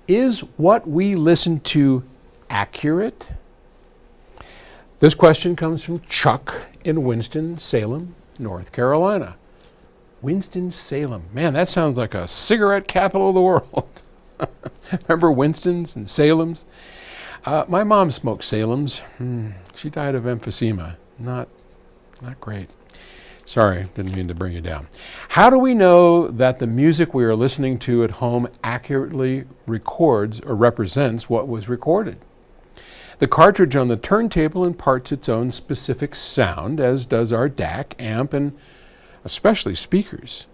Is what we listen to accurate? This question comes from Chuck in Winston-Salem, North Carolina. Winston-Salem. Man, that sounds like a cigarette capital of the world. Remember Winston's and Salem's? My mom smoked Salem's. She died of emphysema. Not great. Sorry, didn't mean to bring you down. How do we know that the music we are listening to at home accurately records or represents what was recorded? The cartridge on the turntable imparts its own specific sound, as does our DAC, amp, and especially speakers.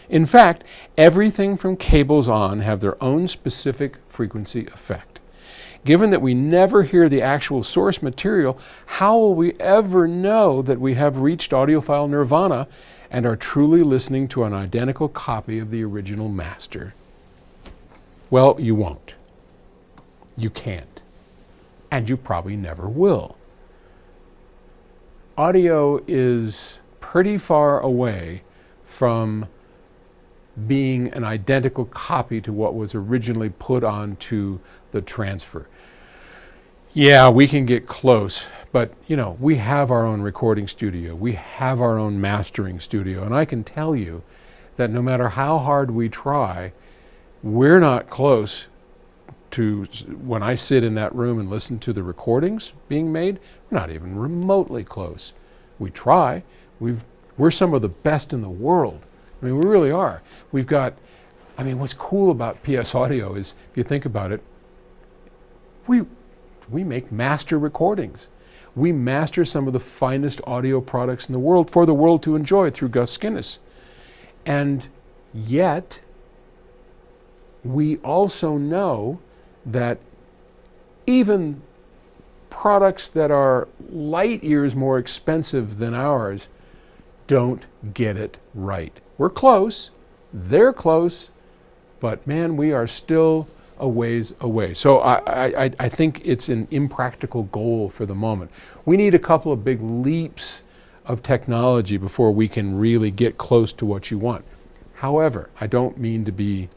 In fact, everything from cables on have their own specific frequency effect. Given that we never hear the actual source material, how will we ever know that we have reached audiophile nirvana and are truly listening to an identical copy of the original master? Well, you won't. You can't. And you probably never will. Audio is pretty far away from being an identical copy to what was originally put onto the transfer. Yeah, we can get close, but we have our own recording studio. We have our own mastering studio, and I can tell you that no matter how hard we try, we're not close to, when I sit in that room and listen to the recordings being made, we're not even remotely close. We try. We're some of the best in the world. I mean, we really are. We've got, what's cool about PS Audio is, if you think about it, we make master recordings. We master some of the finest audio products in the world for the world to enjoy through Gus Skinnis. And yet, we also know that even products that are light years more expensive than ours don't get it right. We're close, they're close, but man, we are still a ways away. So I think it's an impractical goal for the moment. We need a couple of big leaps of technology before we can really get close to what you want. However, I don't mean to be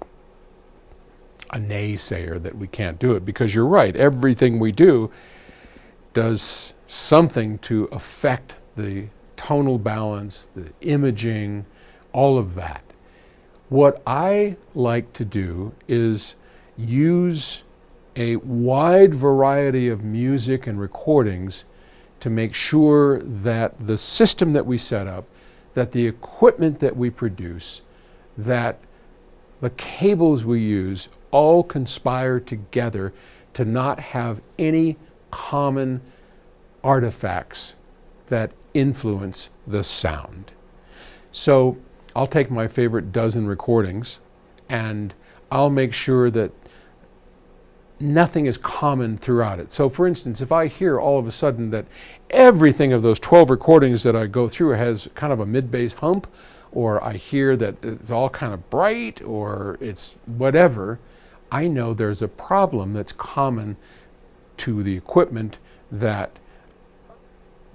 a naysayer that we can't do it, because you're right, everything we do does something to affect the tonal balance, the imaging, all of that. What I like to do is use a wide variety of music and recordings to make sure that the system that we set up, that the equipment that we produce, that the cables we use all conspire together to not have any common artifacts that influence the sound. So I'll take my favorite dozen recordings and I'll make sure that nothing is common throughout it. So for instance, if I hear all of a sudden that everything of those 12 recordings that I go through has kind of a mid-bass hump, or I hear that it's all kind of bright, or it's whatever, I know there's a problem that's common to the equipment that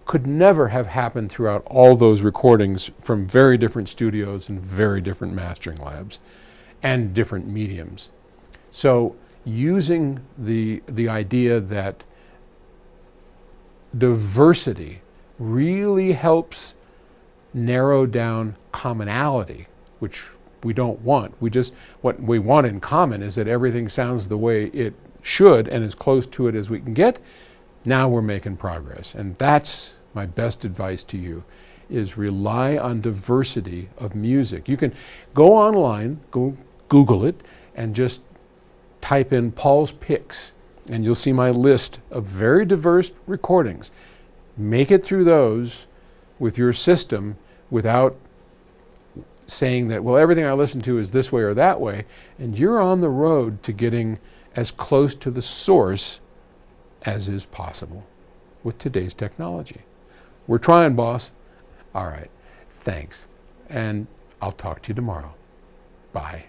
could never have happened throughout all those recordings from very different studios and very different mastering labs and different mediums. So using the idea that diversity really helps narrow down commonality, which we don't want. What we want in common is that everything sounds the way it should and as close to it as we can get. Now we're making progress. And that's my best advice to you, is rely on diversity of music. You can go online, go Google it, and just type in Paul's Picks, and you'll see my list of very diverse recordings. Make it through those with your system without saying that, well, everything I listen to is this way or that way, and you're on the road to getting as close to the source as is possible with today's technology. We're trying, boss. All right, thanks. And I'll talk to you tomorrow. Bye.